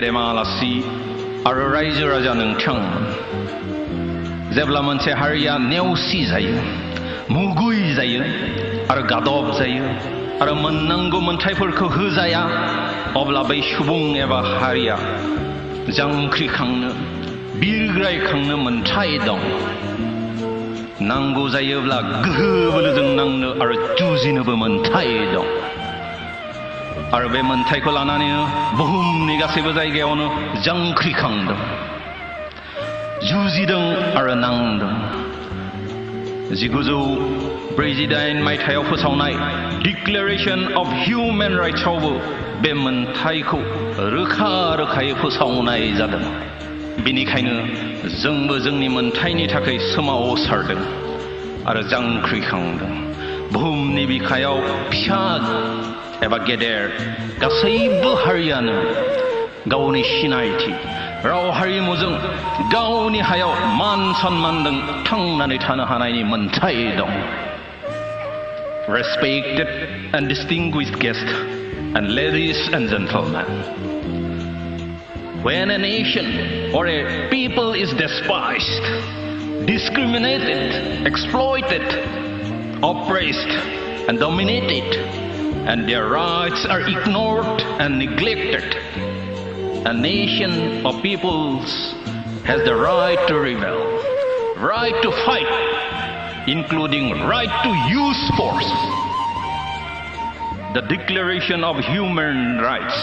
देमालासि आरो रायजो राजा नोंथांमोन जेब्ला मोनसे हारिया नेवसि जायो मुगुइ जायो आरो गादब जायो आरो मोननांगौ मोनथायफोरखौ होजाया अब्ला बै सुबुं एबा हारिया जांख्रिखांनो बिरग्रायखांनो मोनथाय दं नांगौ जायोब्ला गोहो बोलोजों नांनो आरो जुजिनोबो मोनथाय दं आरो बे मोनथायखौ लानानैनो बुहुमनि गासैबो जायगायावनो जांख्रिखांदों जुजिदों आरो नांदों 1948 मायथाइयाव फोसावनाय डिक्लेरेशन अफ हिउमेन राइट्सआवबो बे मोनथायखौ रोखा रोखायै फोसावनाय जादों बेनिखायनो जोंबो जोंनि मोनथायनि थाखाय सोमावसारदों आरो जांख्रिखांदों बुहुमनि बिखायाव फिसा एबा गेदेर गासैबो हारियानो गावनि सिनायथि राव हारिमुजों गावनि हायाव मान सन्मानजों थांनानै थानो हानायनि मोनथाय दं Respected and distinguished guests and ladies and gentlemen, when a nation or a people is despised, discriminated, exploited, oppressed and dominated, and their rights are ignored and neglected, a nation or peoples has the right to rebel, right to fight, including right to use force. The Declaration of Human Rights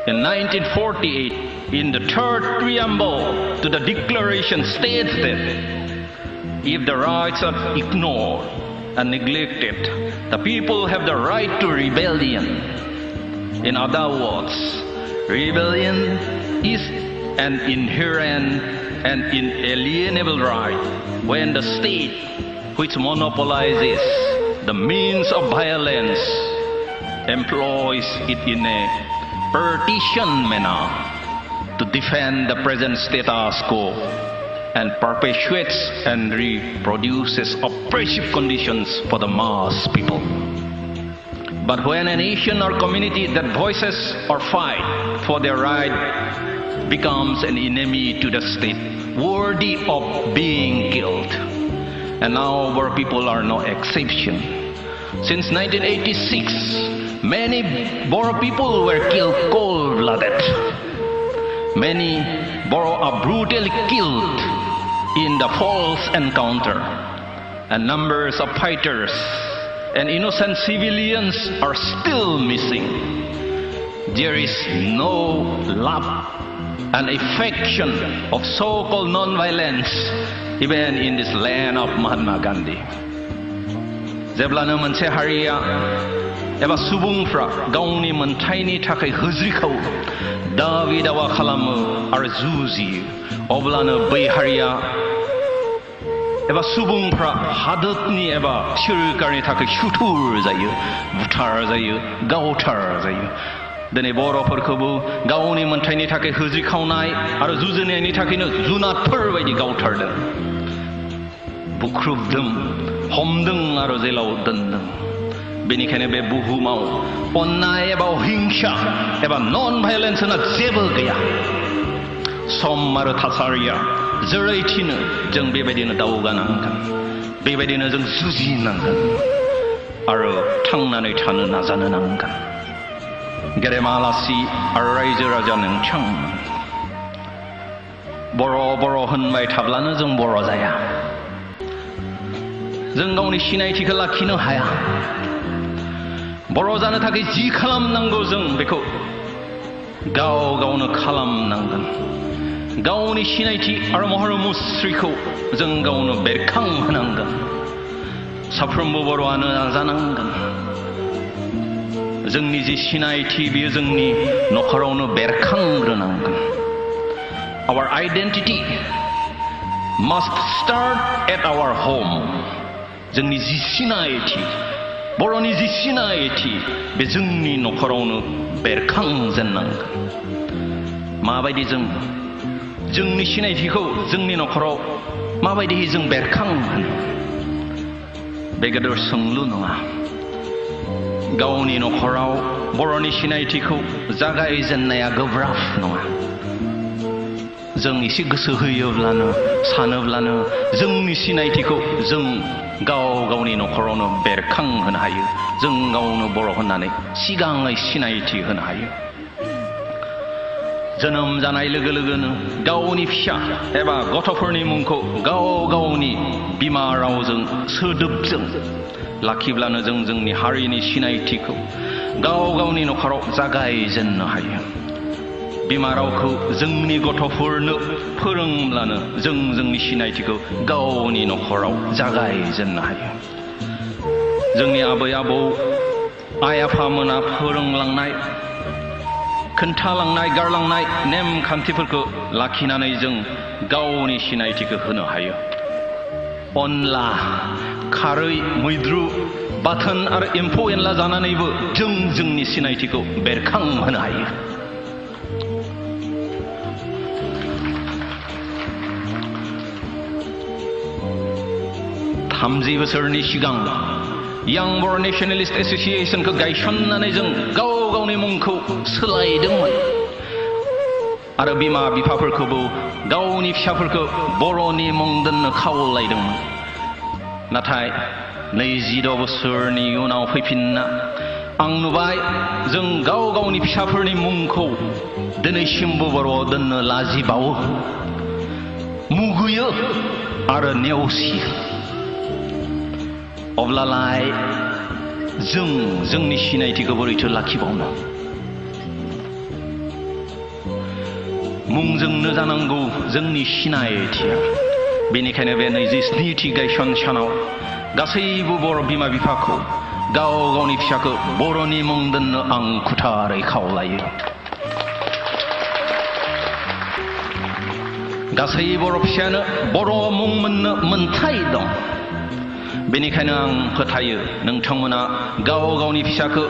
in 1948 in the third preamble to the declaration states that if the rights are ignored and neglected, the people have the right to rebellion. In other words, rebellion is an inherent and inalienable right when the state which monopolizes the means of violence employs it in a partisan manner to defend the present status quo and perpetuates and reproduces oppressive conditions for the mass people. But when a nation or community that voices or fight for their right becomes an enemy to the state, worthy of being killed, and now our people are no exception. Since 1986, many Bodo people were killed cold-blooded. Many Bodo are brutally killed in the false encounter, and numbers of fighters and innocent civilians are still missing. There is no love and affection of so-called non-violence even in this land of Mahatma Gandhi. जेब्लानो मोनसे हारिया एबा सुबुंफ्रा गावनि मोनथायनि थाखाय होज्रिखाव दाबि दावा खालामो आरो जुजियो अब्लानो बै हारिया एबा सुबुंफ्रा हादोरनि एबा सोरखारनि थाखाय सुथुर जायो बुथार जायो गावथार जायो दिनै बर'फोरखौबो गावनि मोनथायनि थाखाय होज्रिखावनाय आरो जुजिनायनि थाखायनो जुनादफोर बायदि गावथारदों बुख्रुबदों हमदों आरो जेलाव दोनदों बेनिखायनो बे बुहुमाव अन्नाय एबा अहिंसा एबा नन भायलेन्स होनना जेबो गैया सम आरो थासारिया जेरै थिनो जों बेबायदिनो दावगानांगोन बेबायदिनो जों जुजिनांगोन आरो थांनानै थानो नाजानो नांगोन गेदेमा आलासि आरो रायजो राजा नोंथांमोन बर' होनबाय थाब्लानो जों बर' जाया जों गावनि सिनायथिखौ लाखिनो हाया बर' जानो थाखाय जि खालामनांगौ जों बेखौ गावनो खालामनांगोन गावनि सिनायथि आरो महर मुस्रिखौ जों गावनो बेरखांहोनांगोन साफ्रोमबो बर'आनो नाजानांगोन जोंनि जि सिनायथि बेयो जोंनि नखरावनो बेरखांग्रोनांगोन Our identity must start at our home. जोंनि जि सिनायथि बर'नि जि सिनायथि बे जोंनि नखरावनो बेरखांजेननांगोन माबायदि जों जोंनि सिनायथिखौ जोंनि नखराव माबायदियै जों बेरखांहोनो बे गेदेर सोंलु नङा गावनि नखराव बर'नि सिनायथिखौ जागायजेननाया गोब्राब नङा। जों एसे गोसो होयोब्लानो सानोब्लानो जोंनि सिनायथिखौ जों गावनि नखरावनो बेरखांहोनो हायो। जों गावनो बर' होननानै सिगाङै सिनायथि होनो हायो। जोनोम जानाय लोगो लोगोनो गावनि फिसा एबा गथ'फोरनि मुंखौ गावनि बिमा रावजों सोदोबजों लाखिब्लानो जों जोंनि हारिनि सिनायथिखौ गावनि नखराव जागायजेननो हायो। बिमा रावखौ जोंनि गथ'फोरनो फोरोंब्लानो जों जोंनि सिनायथिखौ गावनि नखराव जागायजेननो हायो। जोंनि आबै आबौ आइ आफामोना फोरोंलांनाय खोन्थालांनाय गारलांनाय नेमखान्थिफोरखौ लाखिनानै जों गावनि सिनायथिखौ होनो हायो। अनला खारै मैद्रु बाथोन आरो एम्फौ एनला जानानैबो जों जोंनि सिनायथिखौ बेरखांहोनो हायो। 30 बोसोरनि सिगां यां बर' नेशनेलिस्ट एसोसिएशनखौ गायसननानै जों गावनि मुंखौ सोलायदोंमोन आरो बिमा बिफाफोरखौबो गावनि फिसाफोरखौ बर'नि मुं दोननो खावलायदोंमोन। नाथाय 26 बोसोरनि उनाव फैफिनना आं नुबाय जों गावनि फिसाफोरनि मुंखौ दिनैसिमबो बर'आव दोननो लाजिबावो, मुगैयो आरो नेवसियो। अब्लालाय जों जोंनि सिनायथिखौ बोरैथो लाखिबावनो? मुंजोंनो जानांगौ जोंनि सिनायथिया। बेनिखायनो बे 27थि गायसन सानाव गासैबो बर' बिमा बिफाखौ गावनि फिसाखौ बर'नि मुं दोननो आं खुथारै खावलायो। गासै बर' फिसायानो बर' मुं मोननो मोन्थाय दं। बेनिखायनो आं फोथायो नोंथांमोना गावनि फिसाखौ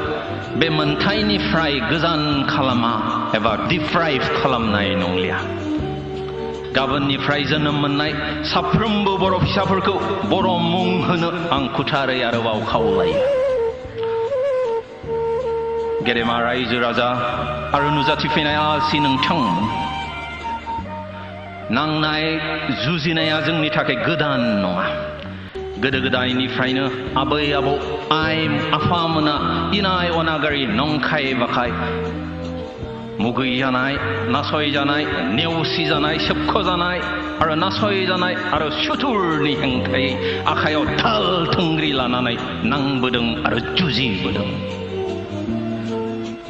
बे मोन्थायनिफ्राय गोजान खालामा एबा डिप्राइभ खालामनाय नंलिया। गाबोननिफ्राय जोनोम मोननाय साफ्रोमबो बर' फिसाफोरखौ बर' मुं होनो आं खुथारै आरोबाव खावलायो। गेदेमा रायजो राजा आरो नुजाथिफैनाय आसि नोंथांमोन, नांनाय जुजिनाया जोंनि थाखाय गोदान नङा। गोदो गोदायनिफ्रायनो आबै आबौ आइ आफामोना इनाय अनागारि नंखाय बाखाय मुगैजानाय, नासयजानाय, नेवसिजानाय, सोबख'जानाय आरो नासयजानाय आरो सुथुरनि हेंथायै आखायाव धाल थुंग्रि लानानै नांबोदों आरो जुजिबोदों।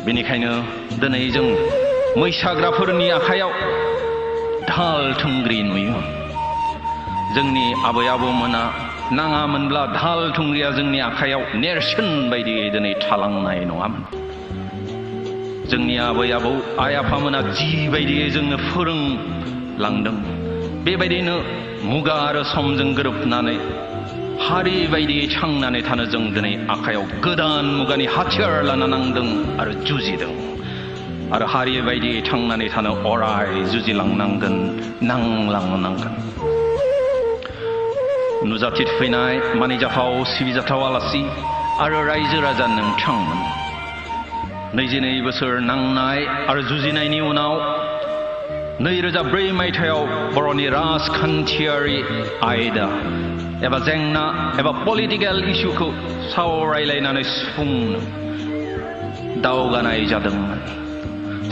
बेनिखायनो दिनै जों मैसाग्राफोरनि आखायाव धाल थुंग्रि नुयो। जोंनि आबै आबौमोना नाङामोनब्ला धाल थुंग्रिया जोंनि आखायाव नेरसोन बायदियै दिनै थालांनाय नङामोन। जोंनि आबै आबौ आइ आफामोना जिबायदियै जोंनो फोरोंलांदों बेबायदिनो मुगा आरो समजों गोरोबनानै हारि बायदियै थांनानै थानो जों दिनै आखायाव गोदान मुगानि हाथियार लाना नांदों आरो जुजिदों आरो हारि बायदियै थांनानै थानो अराय जुजिलांनांगोन, नांलांनांगोन। नुजाथिफैनाय मानिजाथाव सिबिजाथाव आलासि आरो रायजो राजा नोंथांमोन, 22 बोसोर नांनाय आरो जुजिनायनि उनाव 2004 मायथाइयाव बर'नि राजखान्थियारि आयदा एबा जेंना एबा पलिटिकेल इस्युखौ सावरायलायनानै सुफुंनो दावगानाय जादोंमोन।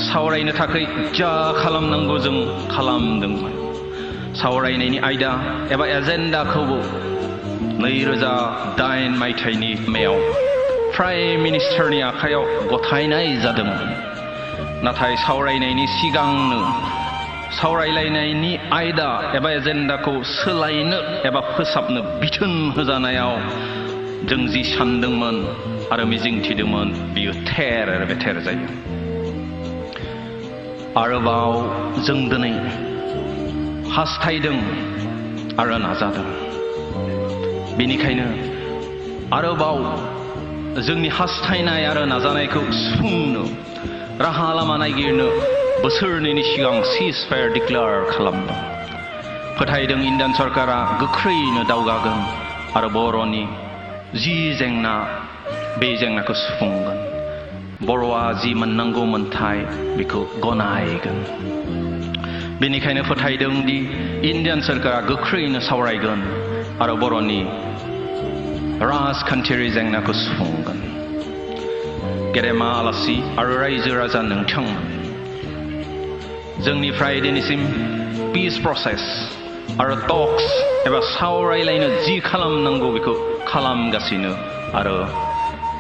सावरायनो थाखाय जा खालामनांगौ जों खालामदोंमोन। सावरायनायनि आयदा एबा एजेन्डाखौबो 2008 मायथाइनि मेयाव प्राइम मिनिस्टारनि आखायाव गथायनाय जादोंमोन। नाथाय सावरायनायनि सिगांनो सावरायलायनायनि आयदा एबा एजेन्डाखौ सोलायनो एबा फोसाबनो बिथोन होजानायाव जों जि सानदोंमोन आरो मिजिंथिदोंमोन बियो थेर बेथेर जायो। आरोबाव जों दिनै हास्थायदों आरो नाजादों। बेनिखायनो आरोबाव जोंनि हास्थायनाय आरो नाजानायखौ सुफुंनो राहा लामा नागिरनो बोसोरनैनि सिगां सिजफायार डिक्लेयार खालामदों। फोथायदों इन्डियान सरकारा गोख्रैनो दावगागोन आरो बर'नि जि जेंना बे जेंनाखौ सुफुंगोन बर'आ जि मोननांगौ मोनथाय बेखौ गनायगोन बेनिखायनो फोथायदों दि इन्डियान सोरखारा गोख्रैनो सावरायगोन आरो बर'नि राजखान्थियारि जेंनाखौ सुफुंगोन गेदेमा आलासि आरो रायजो राजा नोंथांमोन जोंनिफ्राय दिनैसिम पिस प्रसेस आरो टक्स एबा सावरायलायनो जि खालामनांगौ बेखौ खालामगासिनो आरो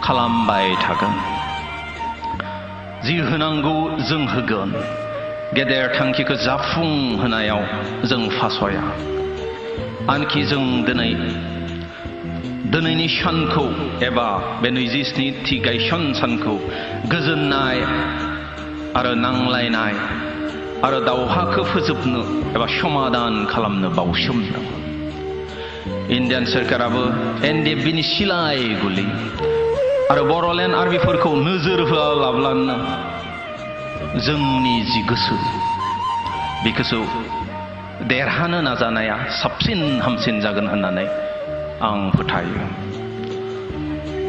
खालामबाय थागोन जि होनांगौ जों होगोन गेदेर थांखिखौ जाफुंहोनायाव जों फासया आनखि जों दिनैनि सानखौ एबा बे 27थि गायसन सानखौ गोजोननाय आरो नांलायनाय आरो दावहाखौ फोजोबनो एबा समाधान खालामनो बावसोमदों इन्डियान सोरखाराबो NDFB नि सिलाय गुलि आरो बर'लेण्ड आर्मिफोरखौ नोजोर होआलाब्लानो जोंनि जि गोसो बेखौसो देरहानो नाजानाया साबसिन हामसिन जागोन होननानै आं फोथायो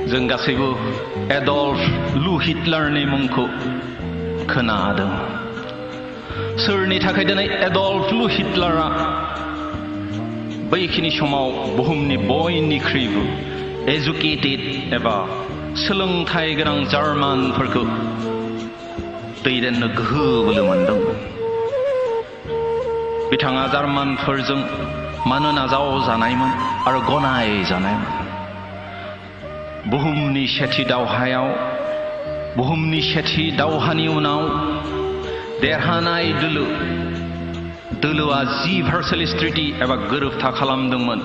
जों गासैबो एडल्फ लु हिटलारनि मुंखौ खोनादों सोरनि थाखाय दिनै एडल्फ लु हिटलारा बैखिनि समाव बुहुमनि बयनिख्रुइबो एजुकेटेड एबा सोलोंथाइ गोनां जार्मानफोरखौ दैदेननो गोहो बोलो मोनदोंमोन बिथाङा जार्मानफोरजों मानो नाजावजानायमोन आरो गनायजानायमोन बुहुमनि सेथि दावहानि उनाव देरहानाय दोलोआ जि भार्सेलिस ट्रिटि एबा गोरोबथा खालामदोंमोन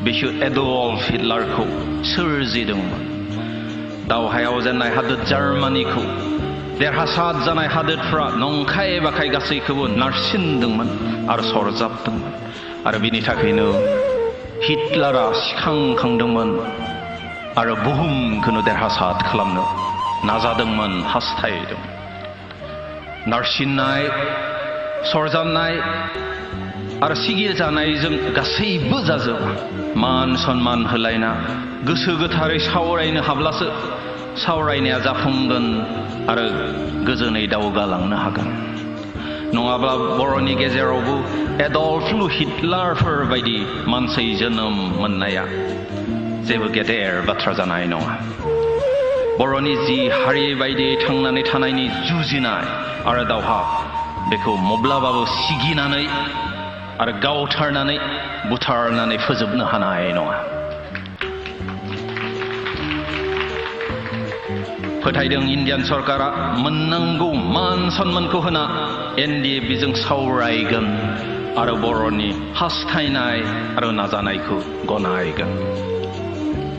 बिसोर एडल्फ हिटलारखौ सोरजिदोंमोन दावहायाव जेननाय हादोर जार्मानिखौ देरहासार जानाय हादोरफ्रा नंखाय बाखाय गासैखौबो नारसिनदोंमोन आरो सरजाबदोंमोन आरो बिनि थाखायनो हिटलारा सिखांखांदोंमोन आरो बुहुमखौनो देरहासार खालामनो नाजादोंमोन हास्थायदोंमोन नारसिननाय सरजाबनाय आरो सिगिजानायजों गासैबो जाजोबा मान सन्मान होलायना गोसो गोथारै सावरायनो हाब्लासो सावरायनाया जाफुंगोन आरो गोजोनै दावगालांनो हागोन नङाब्ला बर'नि गेजेरावबो एडल्फ लु हिटलारफोर बायदि मानसि जोनोम मोननाया जेबो गेदेर बाथ्रा जानाय नङा बर'नि जि हारि बायदि थांनानै थानायनि जुजिनाय आरो दावहा बेखौ माब्लाबाबो सिगिनानै आरो गावथारनानै बुथारनानै फोजोबनो हानाय नङा फोथायदों इन्डियान सरकारा मोननांगौ मान सन्मानखौ होना NDFB जों सावरायगोन आरो बर'नि हास्थायनाय आरो नाजानायखौ गनायगोन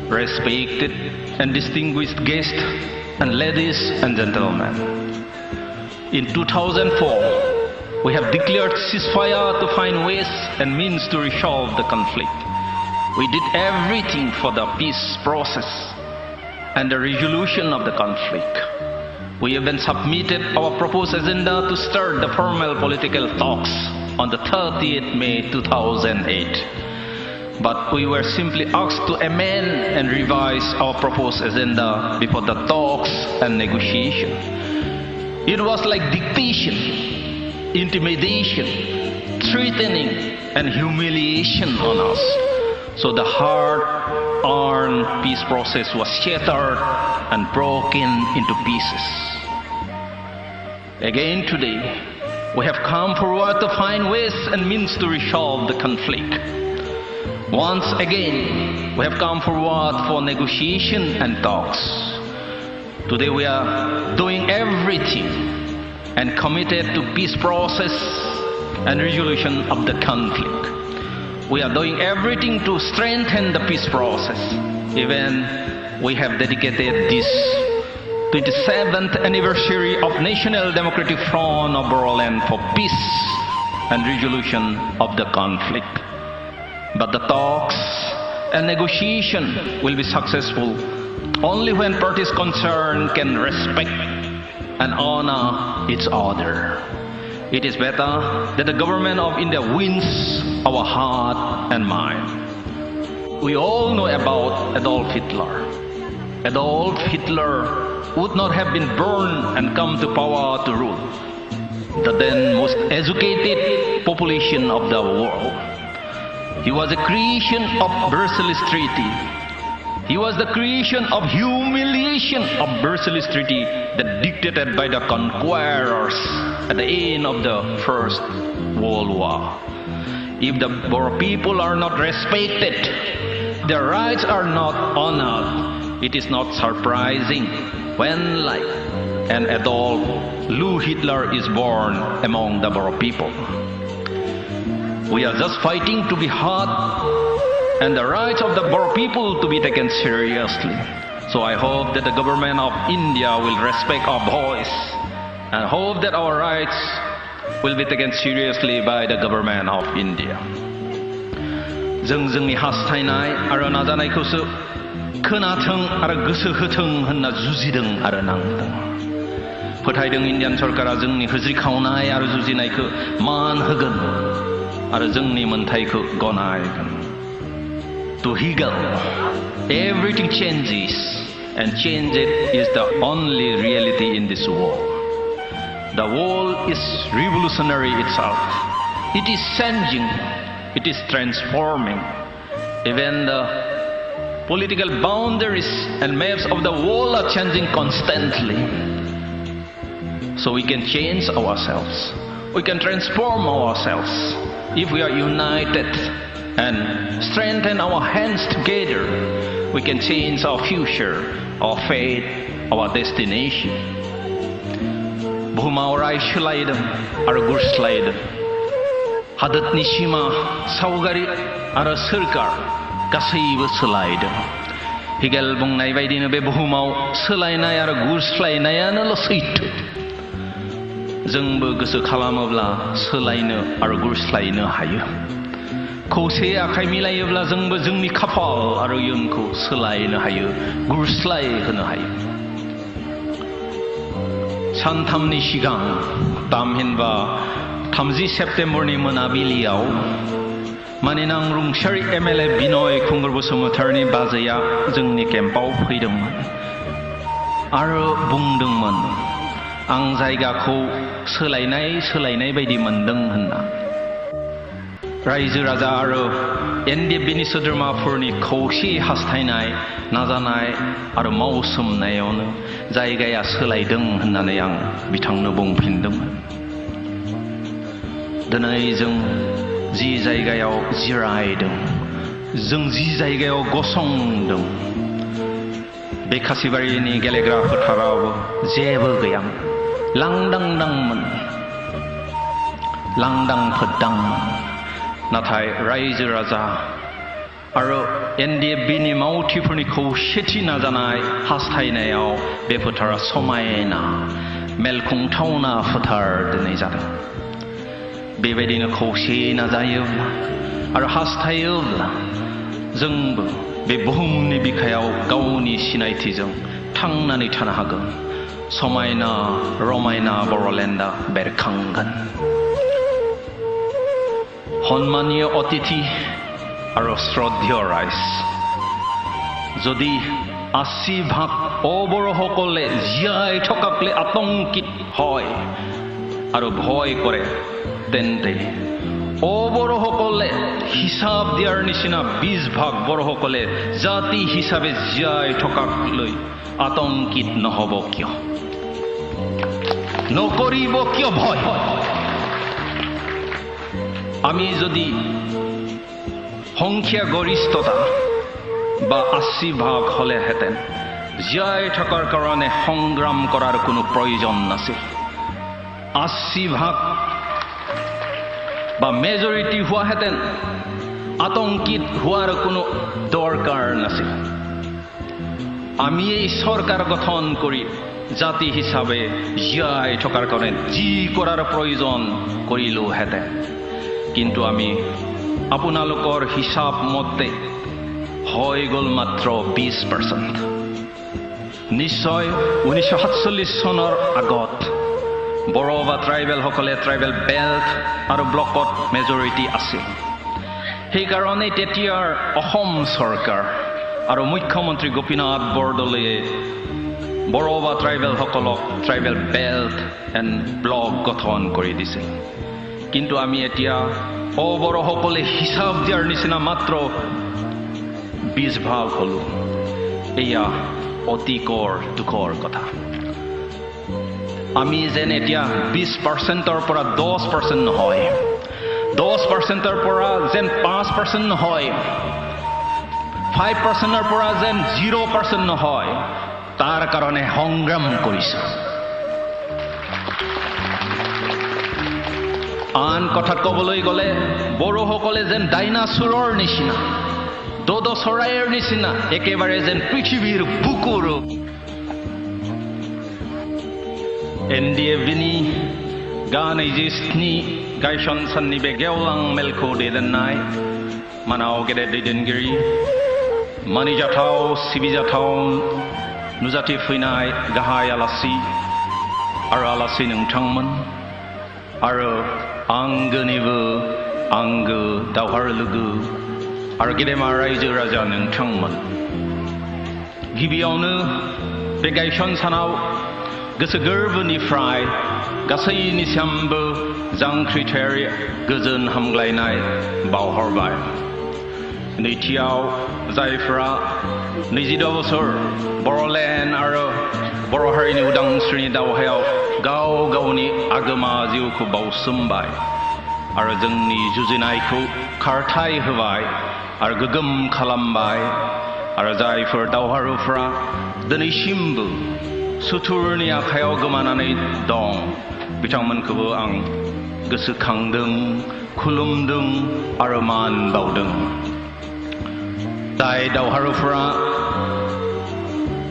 Respected and distinguished guests and ladies and gentlemen, in 2004 we have declared ceasefire to find ways and means to resolve the conflict. We did everything for the peace process and the resolution of the conflict. We even submitted our proposed agenda to start the formal political talks on the 30th May 2008. But we were simply asked to amend and revise our proposed agenda before the talks and negotiation. It was like dictation, intimidation, threatening, and humiliation on us. So the hard-earned peace process was shattered and broken into pieces. Again today, we have come forward to find ways and means to resolve the conflict. Once again, we have come forward for negotiation and talks. Today we are doing everything and committed to peace process and resolution of the conflict. We are doing everything to strengthen the peace process. Even we have dedicated this 27th anniversary of National Democratic Front of Boroland for peace and resolution of the conflict. But the talks and negotiation will be successful only when parties concerned can respect and honor each other. It is better that the government of India wins our heart and mind. We all know about Adolf Hitler. Adolf Hitler would not have been born and come to power to rule the then most educated population of the world. He was a creation of Versailles Treaty. He was the creation of humiliation of Versailles Treaty that dictated by the conquerors at the end of the First World War. If the Bodo people are not respected, their rights are not honored, it is not surprising when, like an Adolf Hitler is born among the Bodo people. We are just fighting to be heard and the rights of the Bodo people to be taken seriously. So I hope that the government of India will respect our voice and hope that our rights will be taken seriously by the government of India. जों जोंनि हास्थायनाय आरो नाजानायखौसो खोनाथों आरो गोसो होथों होनना जुजिदों आरो नांदों। फोथायदों Indian सरकारा जोंनि होज्रिखावनाय आरो जुजिनायखौ मान होगोन आरो जोंनि मोनथायखौ गनायगोन। To Hegel, everything changes, and change is the only reality in this world. The world is revolutionary itself. It is changing. It is transforming. Even the political boundaries and maps of the world are changing constantly. So we can change ourselves. We can transform ourselves if we are united and strengthen our hands together. We can change our future, our fate, our destination. बुहुमा अराय सोलायदों आरो गुरस्लायदों। हादोरनि सिमा, सावगारि आरो सोरखार गासैबो सोलायदों। हेगेल बुंनाय बायदिनो बे बुहुमाव सोलायनाय आरो गुरस्लायनायानोल' सैथो। जोंबो गोसो खालामोब्ला सोलायनो आरो गुरस्लायनो हायो। खौसे आखाइ मिलायोब्ला जोंबो जोंनि खाफाल आरो इयुनखौ सोलायनो हायो, गुरस्लायहोनो हायो। सानथामनि सिगां थामहिनबा 30 सेप्तेम्बरनि मोनाबिलियाव मानिनां रुंसारि MLA बिनय खुंगुर बसुमतारिनि बाजैया जोंनि केम्पआव फैदोंमोन आरो बुंदोंमोन आं जायगाखौ सोलायनाय बायदि मोनदों होनना। रायजो राजा आरो NDFBनि सोद्रोमाफोरनि खौसे हास्थायनाय, नाजानाय आरो मावसोमनायावनो जायगाया सोलायदों होननानै आं बिथांनो बुंफिनदोंमोन। दिनै जों जि जायगायाव जिरायदों, जों जि जायगायाव गसंदों, बे खासिबारिनि गेलेग्रा फोथारावबो जेबो गैयामोन। लांदांदांमोन, लांदां फोद्दांमोन। नाथाय रायजो राजा आरो NDFBनि मावथिफोरनि खौसेथि नाजानाय हास्थायनायाव बे फोथारा समायना मेलखुंथावना फोथार दिनै जादों। बेबायदिनो खौसे नाजायोब्ला आरो हास्थायोब्ला जोंबो बे बुहुमनि बिखायाव गावनि सिनायथिजों थांनानै थानो हागोन। समायना रमायना बर'लेण्डआ बेरखांगोन। সন্মানীয় অতিথি আৰু শ্ৰদ্ধেয় ৰাইজ, যদি 80% অবড়োসকলে জীয়াই থকাকলৈ আতংকিত হয় আৰু ভয় কৰে, তেন্তে অবড়োসকলে হিচাপ দিয়াৰ নিচিনা 20% বড়োসকলে জাতি হিচাপে জীয়াই থকাকলৈ আতংকিত নহ'ব কিয়? নকৰিব কিয় ভয়? আমি যদি সংখ্যা গৰিষ্ঠতা বা 80% হ'লেহেঁতেন জীয়াই থকাৰ কাৰণে সংগ্ৰাম কৰাৰ কোনো প্ৰয়োজন নাছিল। 80% বা মেজৰিটি হোৱাহেঁতেন আতংকিত হোৱাৰ কোনো দৰকাৰ নাছিল। আমি এই চৰকাৰ গঠন কৰি জাতি হিচাপে জীয়াই থকাৰ কাৰণে যি কৰাৰ প্ৰয়োজন কৰিলোহেঁতেন। কিন্তু আমি আপোনালোকৰ হিচাপ মতে হৈ গ'ল মাত্ৰ 20%। নিশ্চয় 1947 চনৰ আগত বড়ো বা ট্ৰাইবেলসকলে ট্ৰাইবেল বেল্ট আৰু ব্লকত মেজৰিটি আছিল। সেইকাৰণে তেতিয়াৰ অসম চৰকাৰ আৰু মুখ্যমন্ত্ৰী গোপীনাথ বৰদলৈয়ে বড়ো ট্ৰাইবেলসকলক ট্ৰাইবেল বেল্ট এণ্ড ব্লক গঠন কৰি দিছিল। কিন্তু আমি এতিয়া বড়োসকলে হিচাপ দিয়াৰ নিচিনা মাত্ৰ 20% হ'লো। এয়া অতিকৰ দুখৰ কথা। আমি যেন এতিয়া 20%ৰ পৰা 10% নহয়, 10%ৰ পৰা যেন 5% নহয়, 5%ৰ পৰা যেন 0% নহয়, তাৰ কাৰণে সংগ্ৰাম কৰিছো। আন কথাত ক'বলৈ গ'লে বড়োসকলে যেন ডাইনাছৰৰ নিচিনা, দোদ চৰাইৰ নিচিনা একেবাৰে যেন পৃথিৱীৰ বুকুৰ NDFB ni gan ni gaishon san ni be gewlang melko de denai manao gede de dengiri mani jathao sibi jathao nuzati fuinai gahai alasi aro alasi nungthangman aro angnibu angu dawharlugu aro gede marai raja nungthangman gibiyaunu be gaishon sanao गोसो गोरबोनिफ्राय गासैनिसिमबो जांख्रिथायारि गोजोन हामग्लायनाय बावहरबाय। नैथियाव जायफ्रा 26 बोसोर बड़'लेण्ड आरो बर' हारिनि उदांस्रिनि दावहायाव गाव गावनि आगोमा जिउखौ बावसोमबाय आरो जोंनि जुजिनायखौ खारथाय होबाय आरो गोगोम खालामबाय आरो जायफोर दावहारुफ्रा दिनैसिमबो सुथुरनि आखायाव गोमानानै दं बिथांमोनखौबो आं गोसोखांदों, खुलुमदों आरो मान बावदों। जाय दावहारुफ्रा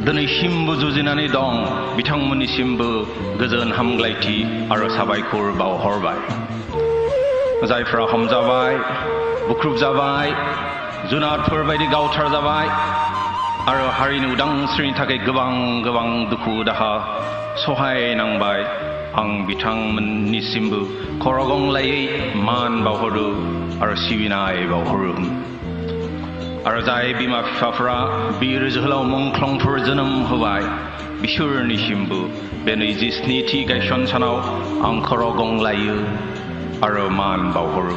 दिनैसिमबो जुजिनानै दं बिथांमोननिसिमबो गोजोन हामग्लायथि आरो साबायखर बावहरबाय। जायफ्रा हमजाबाय, बुख्रुबजाबाय, जुनारफोर बायदि गावथार जाबाय आरो हारिनि उदांस्रिनि थाखाय गोबां दुखु दाहा सहायनांबाय, आं बिथांमोननिसिमबो खर'गंग्लायै मान बावहरो आरो सिबिनाय बावहरो। आरो जाय बिमा बिफाफ्रा बिर जोहोलाव मुंख्लंफोर जोनोम होबाय बिसोरनिसिमबो बे 27थि गायसन सानाव आं खर'गंग्लायो आरो मान बावहरो।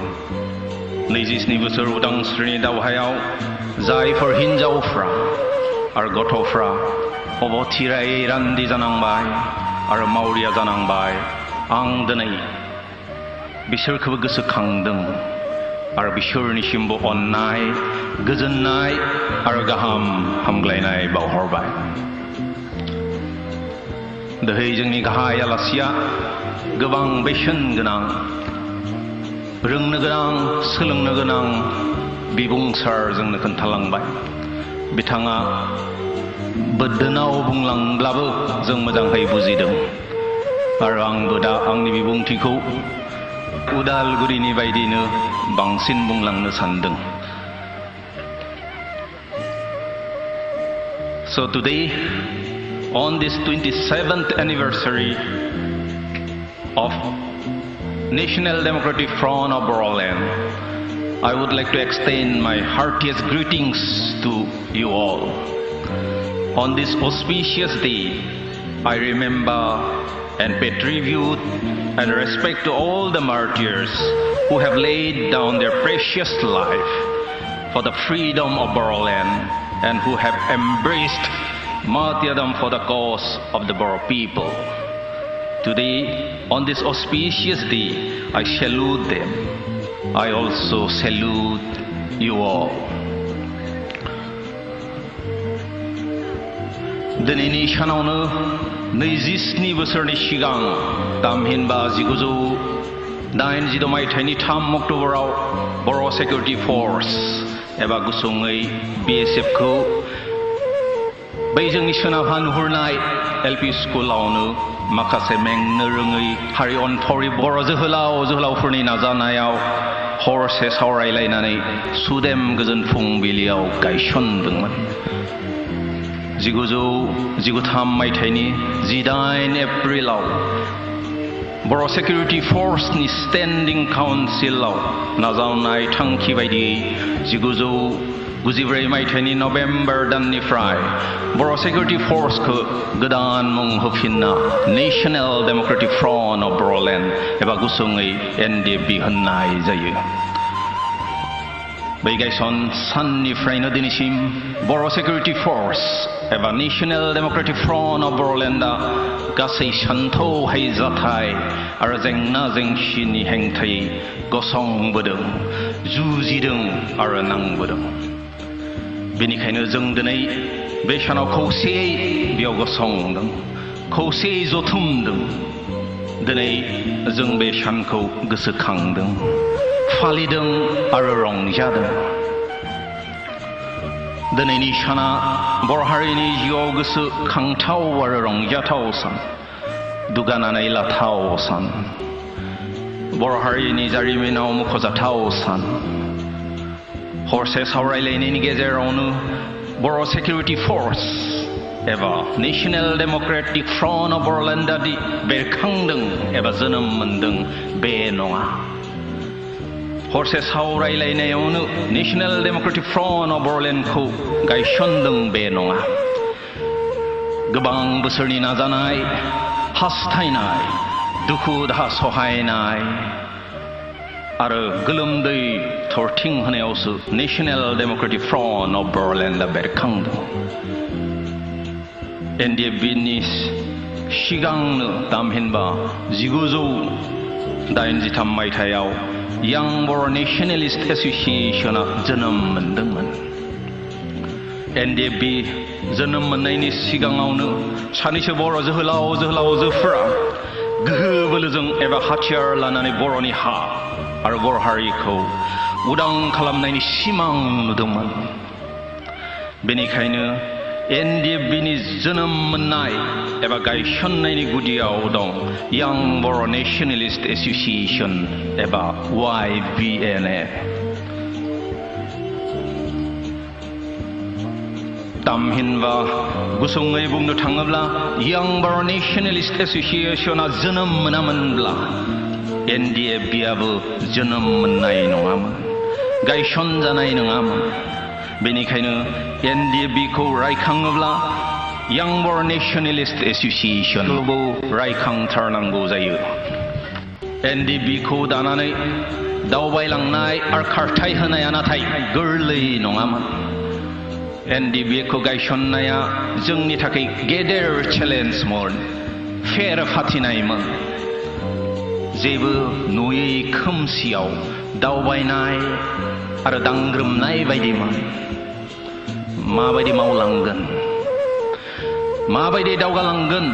27 बोसोर उदांस्रिनि दावहायाव जायफोर हिनजावफ्रा आरो गथ'फ्रा अबथिरायै रान्दि जानांबाय आरो मावरिया जानांबाय, आं दिनै बिसोरखौबो गोसोखांदों आरो बिसोरनिसिमबो अननाय, गोजोननाय आरो गाहाम हामग्लायनाय बावहरबाय। दोहै जोंनि गाहाय आलासिया गोबां बेसेन गोनां, रोंनो गोनां, सोलोंनो गोनां बिबुंसार जोंनो खोन्थालांबाय। बिथाङा बोदोनाव बुंलांब्लाबो जों मोजाङै बुजिदों आरो आंबो दा आंनि बिबुंथिखौ उदालगुरिनि बायदिनो बांसिन बुंलांनो सानदों। So today, on this 27th anniversary of National Democratic Front of Bodoland, I would like to extend my heartiest greetings to you all. On this auspicious day, I remember and pay tribute and respect to all the martyrs who have laid down their precious life for the freedom of Bodoland and who have embraced martyrdom for the cause of the Bodo people. Today, on this auspicious day, I salute them. I also salute you all. दिनैनि सानावनो 27 बोसोरनि सिगां थामहिनबा 1982 मायथाइनि 3 अक्ट'बराव बर' security फर्स एबा गुसुङै BSFखौ बै जोंनि सोनाबहा नुहुरनाय LP स्कुलावनो माखासे मेंनो रोङै हारि अनफावरि बर' जोहोलावफोरनि नाजानायाव हरसे सावरायलायनानै सुदेम गोजोन फुंबिलियाव गायसनदोंमोन। 1993 मायथाइनि 18 एप्रिलाव बर' सिकिउरिटि फर्सनि स्टेन्डिं काउन्सिलाव नाजावनाय थांखि बायदियै 94 मायथाइनि नभेम्बर दाननिफ्राय बर' सिकिउरिटि फर्सखौ गोदान मुं होफिनना national democratic front of Bodoland एबा गुसुङै NDFB होननाय जायो। बै गायसन साननिफ्रायनो दिनैसिम बर' सिकिउरिटि फर्स एबा नेशनेल डेम'क्रेटिक फ्रन्ट अफ बर'लेण्डआ गासै सानथौहाय जाथाय आरो जेंना जेंसिनि हेंथायै गसंबोदों, जुजिदों आरो नांबोदों। बेनिखायनो जों दिनै बे सानाव खौसेयै बेयाव गसंदों, खौसेयै जथुमदों। दिनै जों बे सानखौ गोसोखांदों, फालिदों आरो रंजादों। दिनैनि साना बर' हारिनि जिउआव गोसोखांथाव आरो रंजाथाव सान, दुगानानै लाथाव सान, बर' हारिनि जारिमिनाव मख'जाथाव सान। हरसे सावरायलायनायनि गेजेरावनो बर' सिकिउरिटि फर्स एबा नेशनेल डेम'क्रेटिक फ्रन्ट अफ बर'लेण्डआ दि बेरखांदों एबा जोनोम मोनदों बे नङा। हरसे सावरायलायनायावनो नेशनेल डेम'क्रेटिक फ्रन्ट अफ बर'लेण्डखौ गायसनदों बे नङा। गोबां बोसोरनि नाजानाय, हास्थायनाय, दुखु दाहा सहायनाय आरो गोलोमदै थरथिं होनायावसो नेशनेल डेम'क्रेटिक फ्रन्ट अफ बर'लेण्डआ बेरखांदों। NDFBनि सिगांनो थामहिनबा 1983 मायथाइयाव यां बर' नेशनेलिस्ट एस'सिएशना जोनोम मोनदोंमोन। NDFB जोनोम मोननायनि सिगाङावनो सानैसो बर' जोहोलाव जोहोलावजोफोरा गोहो बोलोजों एबा हाथियार लानानै बर'नि हा आरो बर' हारिखौ उदां खालामनायनि सिमां नुदोंमोन। बेनिखायनो NDFBनि जोनोम मोननाय एबा गायसननायनि गुदियाव दं यां बर' नेशनेलिस्ट एस'सिएशन एबा YBNA। तामहिनबा गुसुङै बुंनो थाङोब्ला यां बर' नेशनेलिस्ट एस'सिएशना जोनोम मोनामोनब्ला NDFBआबो जोनोम मोननाय नङामोन, गायसनजानाय नङामोन। बेनिखायनो NDFBखौ रायखाङोब्ला यां बर' नेशनेलिस्ट एस'सिएशनखौबो रायखांथारनांगौ जायो। NDFBखौ दानानै दावबायलांनाय आरो खारथाय होनाया नाथाय गोरलै नङामोन। NDFBखौ गायसननाया जोंनि थाखाय गेदेर चेलेन्जमोन, फेर फाथिनायमोन। जेबो नुयै खोमसियाव दावबायनाय आरो दांग्रोमनाय बायदिमोन। माबायदि मावलांगोन, माबायदि दावगालांगोन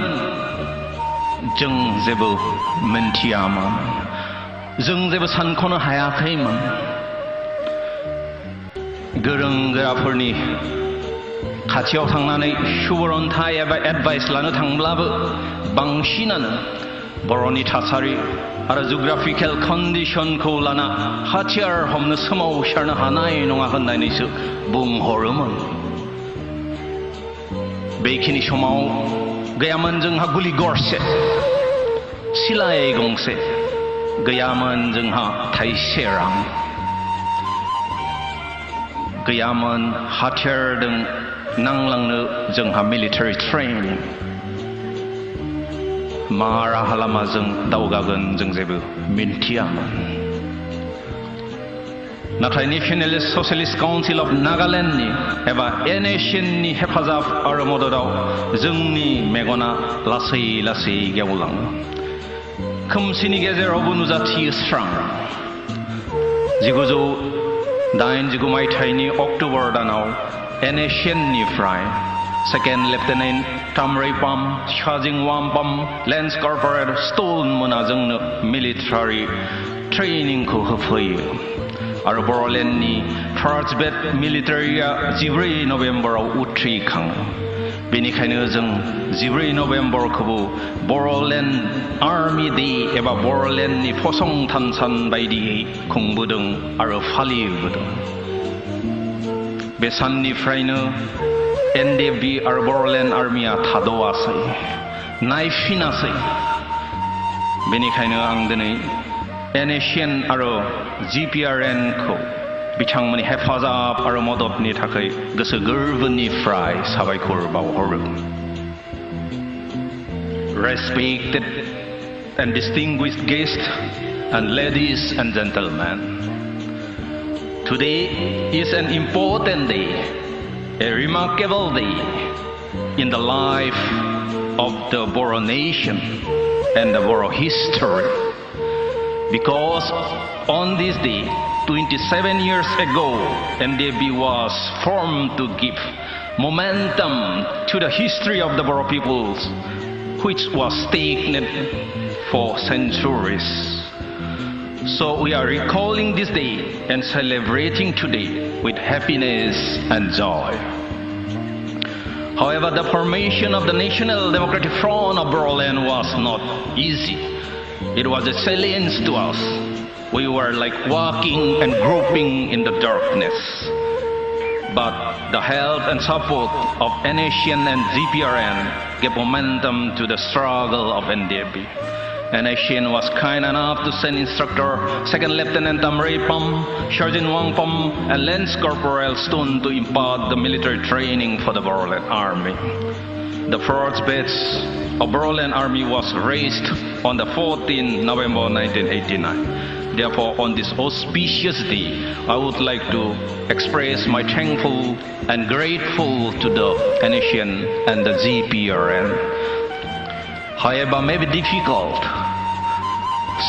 जों जेबो मोनथियामोन, जों जेबो सानख'नो हायाखैमोन। गोरों गोराफोरनि खाथियाव थांनानै सुबुरन्थाय एबा एडभाइस लानो थांब्लाबो बांसिनानो बर'नि थासारि आरो जुग्राफिकेल कन्डिशनखौ लाना हाथियार हमनो सोमावसारनो हानाय नङा होननानैसो बुंहरोमोन। बेखिनि समाव गैयामोन जोंहा गुलि गरसे, सिलाइ गंसे, गैयामोन जोंहा थाइसे रां, गैयामोन हाथियारजों नांलांनो जोंहा मिलिटारि ट्रेनिं। मा राहा लामाजों दावगागोन जों जेबो मिन्थियामोन। नाथाय नेशनेलिस्ट ससियेलिस्ट काउन्सिल अफ नागालेण्डनि एबा NACNनि हेफाजाब आरो मददाव जोंनि मेगना लासै लासै गेवलाङो। खोमसिनि गेजेरावबो नुजाथियो स्रां। 1989 मायथाइनि अक्ट'बर दानाव NACNनिफ्राय सेकेन्ड लेफ्टेनेन्ट तामरैपाम शाजिं वामपाम लेन्स कर्परेट स्टोन मोना जोंनो मिलिटारि ट्रेनिंखौ होफैयो आरो बर'लेण्डनि फार्स्ट बेट मिलिटारिया 14 नभेम्बराव उथ्रिखाङो। बेनिखायनो जों 14 नभेम्बरखौबो बर'लेण्ड आर्मि डे एबा बर'लेण्डनि फसंथान सान बायदियै खुंबोदों आरो फालिबोदों। बे साननिफ्रायनो NDFB आरो बर'लेण्ड आर्मिया थाद'आसै, नायफिनासै। बेनिखायनो आं दिनै NACN आरो GPRN खौ बिथांमोननि हेफाजाब आरो मददनि थाखाय गोसो गोरबोनिफ्राय साबायखर बावहरो। Respected and distinguished guests and ladies and gentlemen, today is an important day, a remarkable day in the life of the Bodo nation and the Bodo history, because on this day 27 years ago, NDFB was formed to give momentum to the history of the Bodo peoples, which was stagnant for centuries. So we are recalling this day and celebrating today with happiness and joy. However, the formation of the National Democratic Front of Bodoland was not easy. It was a challenge to us. We were like walking and groping in the darkness. But the help and support of NACN and GPRN gave momentum to the struggle of NDFB. NACN was kind enough to send instructor Second Lieutenant Daimary Pam, Sergeant Wang Pam, and Lance Corporal Stone to impart the military training for the Bodoland Army. The first batch of Bodoland Army was raised on the 14th November 1989. Therefore, on this auspicious day, I would like to express my thankful and grateful to the NACN and the GPRN. However, may be difficult.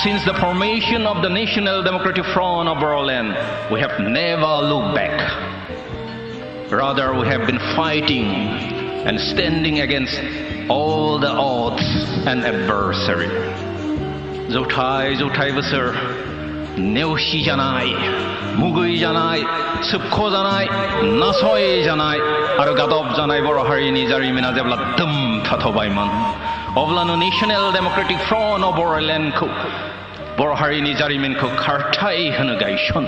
Since the formation of the National Democratic Front of Bodoland, we have never looked back. Rather, we have been fighting and standing against all the odds and adversary. जौथाय बोसोर नेवसि जानाय, मुगै जानाय, सोबख' जानाय, नासय जानाय आरो गादब जानाय बर' हारिनि जारिमिना जेब्ला दोम थाथ'बायमोन, अब्लानो नेशनेल डेम'क्रेटिक फ्रन्ट अफ बड'लेण्डखौ बर' हारिनि जारिमिनखौ खारथाय होनो गायसन